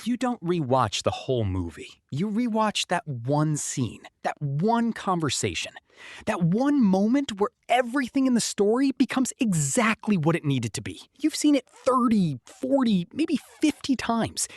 You don't rewatch the whole movie. You rewatch that one scene, that one conversation, that one moment where everything in the story becomes exactly what it needed to be. You've seen it 30, 40, maybe 50 times.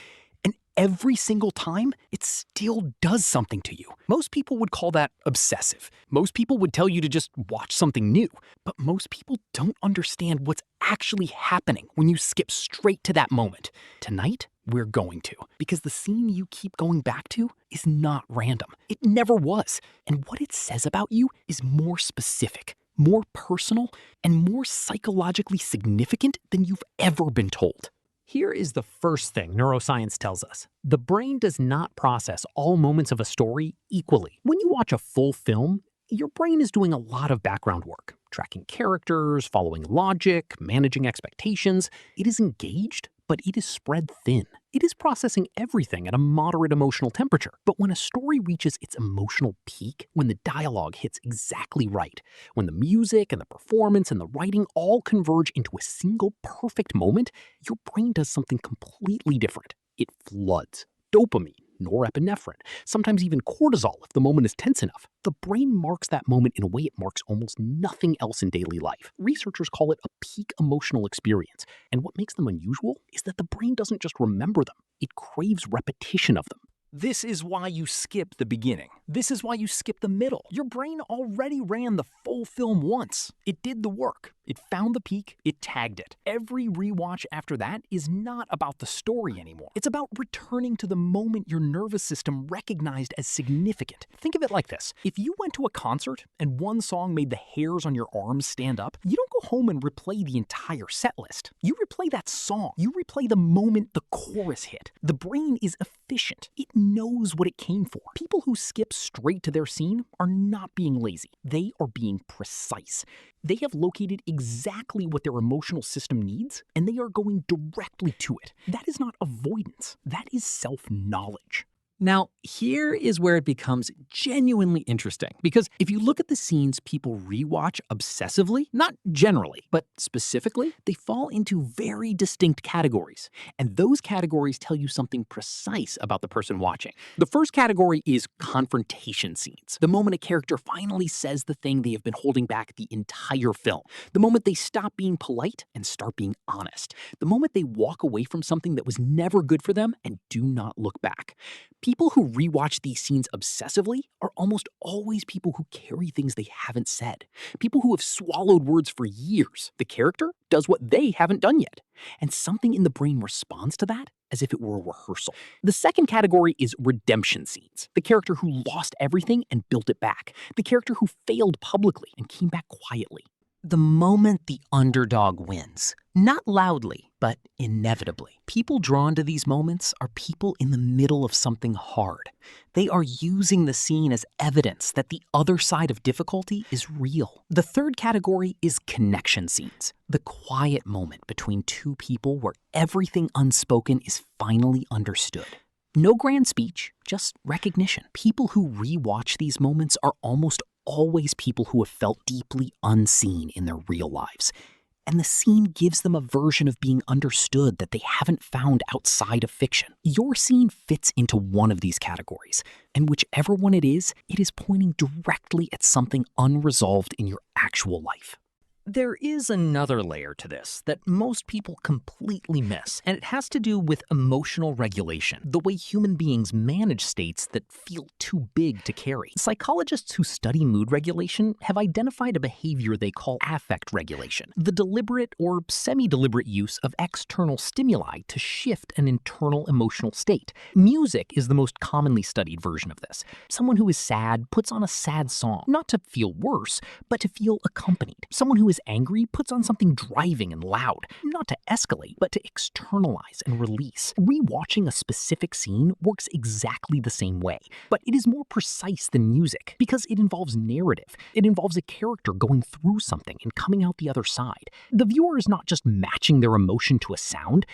And every single time, it still does something to you. Most people would call that obsessive. Most people would tell you to just watch something new. But most people don't understand what's actually happening when you skip straight to that moment. Tonight, we're going to, because the scene you keep going back to is not random. It never was. And what it says about you is more specific, more personal, and more psychologically significant than you've ever been told. Here is the first thing neuroscience tells us. The brain does not process all moments of a story equally. When you watch a full film, your brain is doing a lot of background work, tracking characters, following logic, managing expectations. It is engaged, but it is spread thin. It is processing everything at a moderate emotional temperature. But when a story reaches its emotional peak, when the dialogue hits exactly right, when the music and the performance and the writing all converge into a single perfect moment, your brain does something completely different. It floods. Dopamine, norepinephrine, sometimes even cortisol if the moment is tense enough. The brain marks that moment in a way it marks almost nothing else in daily life. Researchers call it a peak emotional experience, and what makes them unusual is that the brain doesn't just remember them, it craves repetition of them. This is why you skip the beginning. This is why you skip the middle. Your brain already ran the full film once. It did the work. It found the peak. It tagged it. Every rewatch after that is not about the story anymore. It's about returning to the moment your nervous system recognized as significant. Think of it like this. If you went to a concert and one song made the hairs on your arms stand up, you don't go home and replay the entire set list. You replay that song. You replay the moment the chorus hit. The brain is efficient. It knows what it came for. People who skip straight to their scene are not being lazy. They are being precise. They have located exactly what their emotional system needs, and they are going directly to it. That is not avoidance. That is self-knowledge. Now, here is where it becomes genuinely interesting, because if you look at the scenes people rewatch obsessively, not generally, but specifically, they fall into very distinct categories. And those categories tell you something precise about the person watching. The first category is confrontation scenes. The moment a character finally says the thing they have been holding back the entire film. The moment they stop being polite and start being honest. The moment they walk away from something that was never good for them and do not look back. People who rewatch these scenes obsessively are almost always people who carry things they haven't said. People who have swallowed words for years. The character does what they haven't done yet. And something in the brain responds to that as if it were a rehearsal. The second category is redemption scenes. The character who lost everything and built it back. The character who failed publicly and came back quietly. The moment the underdog wins. Not loudly, but inevitably. People drawn to these moments are people in the middle of something hard. They are using the scene as evidence that the other side of difficulty is real. The third category is connection scenes. The quiet moment between two people where everything unspoken is finally understood. No grand speech, just recognition. People who rewatch these moments are almost always people who have felt deeply unseen in their real lives. And the scene gives them a version of being understood that they haven't found outside of fiction. Your scene fits into one of these categories, and whichever one it is pointing directly at something unresolved in your actual life. There is another layer to this that most people completely miss, and it has to do with emotional regulation, the way human beings manage states that feel too big to carry. Psychologists who study mood regulation have identified a behavior they call affect regulation, the deliberate or semi-deliberate use of external stimuli to shift an internal emotional state. Music is the most commonly studied version of this. Someone who is sad puts on a sad song, not to feel worse, but to feel accompanied. Someone who is angry puts on something driving and loud, not to escalate, but to externalize and release. Rewatching a specific scene works exactly the same way, but it is more precise than music because it involves narrative. It involves a character going through something and coming out the other side. The viewer is not just matching their emotion to a sound.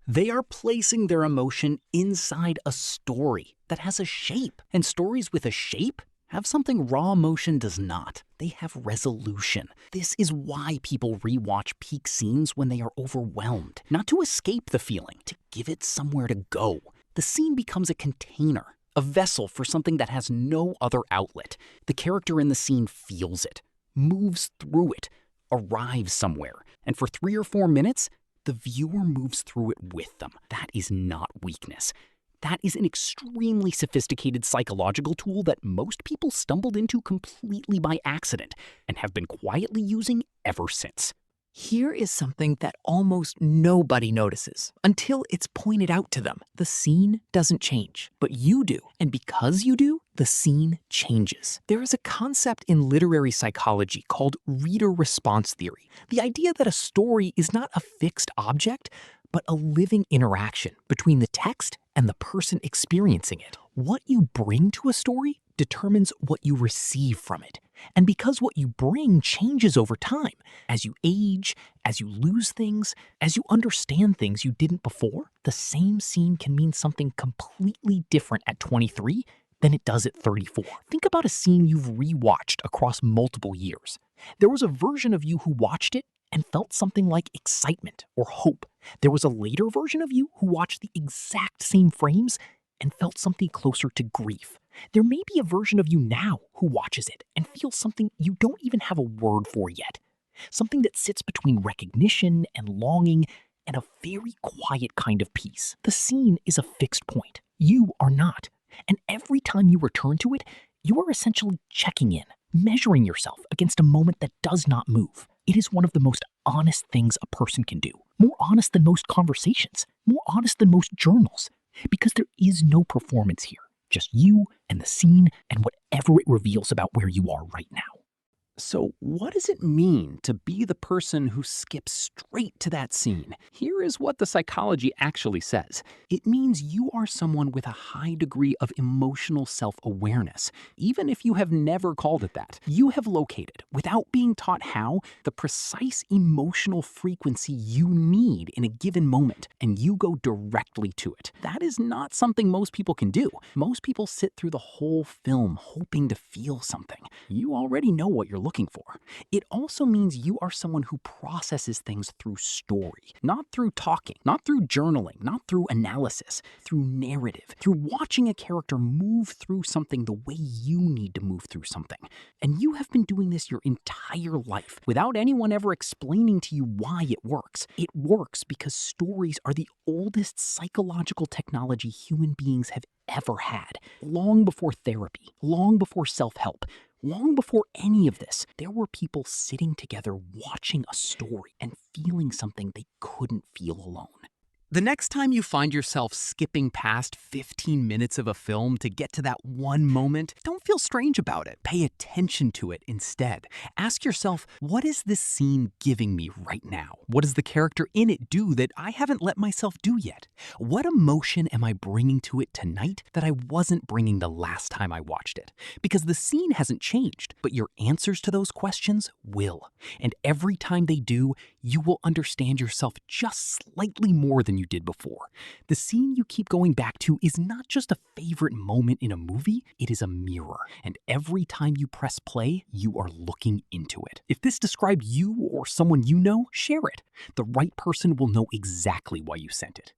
They are placing their emotion inside a story that has a shape. And stories with a shape have something raw emotion does not. They have resolution. This is why people rewatch peak scenes when they are overwhelmed. Not to escape the feeling, to give it somewhere to go. The scene becomes a container, a vessel for something that has no other outlet. The character in the scene feels it, moves through it, arrives somewhere, and for 3 or 4 minutes, the viewer moves through it with them. That is not weakness. That is an extremely sophisticated psychological tool that most people stumbled into completely by accident and have been quietly using ever since. Here is something that almost nobody notices until it's pointed out to them. The scene doesn't change, but you do. And because you do, the scene changes. There is a concept in literary psychology called reader response theory. The idea that a story is not a fixed object, but a living interaction between the text and the person experiencing it. What you bring to a story determines what you receive from it. And because what you bring changes over time, as you age, as you lose things, as you understand things you didn't before, the same scene can mean something completely different at 23 than it does at 34. Think about a scene you've rewatched across multiple years. There was a version of you who watched it and felt something like excitement or hope. There was a later version of you who watched the exact same frames and felt something closer to grief. There may be a version of you now who watches it and feels something you don't even have a word for yet. Something that sits between recognition and longing and a very quiet kind of peace. The scene is a fixed point. You are not. And every time you return to it, you are essentially checking in, measuring yourself against a moment that does not move. It is one of the most honest things a person can do. More honest than most conversations. More honest than most journals. Because there is no performance here. Just you and the scene and whatever it reveals about where you are right now. So what does it mean to be the person who skips straight to that scene? Here is what the psychology actually says. It means you are someone with a high degree of emotional self-awareness. Even if you have never called it that, you have located, without being taught how, the precise emotional frequency you need in a given moment, and you go directly to it. That is not something most people can do. Most people sit through the whole film hoping to feel something. You already know what you're looking for. It also means you are someone who processes things through story, not through talking, not through journaling, not through analysis, through narrative, through watching a character move through something the way you need to move through something. And you have been doing this your entire life without anyone ever explaining to you why it works. It works because stories are the oldest psychological technology human beings have ever had. Long before therapy, long before self-help, long before any of this, there were people sitting together watching a story and feeling something they couldn't feel alone. The next time you find yourself skipping past 15 minutes of a film to get to that one moment, don't feel strange about it. Pay attention to it instead. Ask yourself, what is this scene giving me right now? What does the character in it do that I haven't let myself do yet? What emotion am I bringing to it tonight that I wasn't bringing the last time I watched it? Because the scene hasn't changed, but your answers to those questions will. And every time they do, you will understand yourself just slightly more than you did before. The scene you keep going back to is not just a favorite moment in a movie, it is a mirror. And every time you press play, you are looking into it. If this described you or someone you know, share it. The right person will know exactly why you sent it.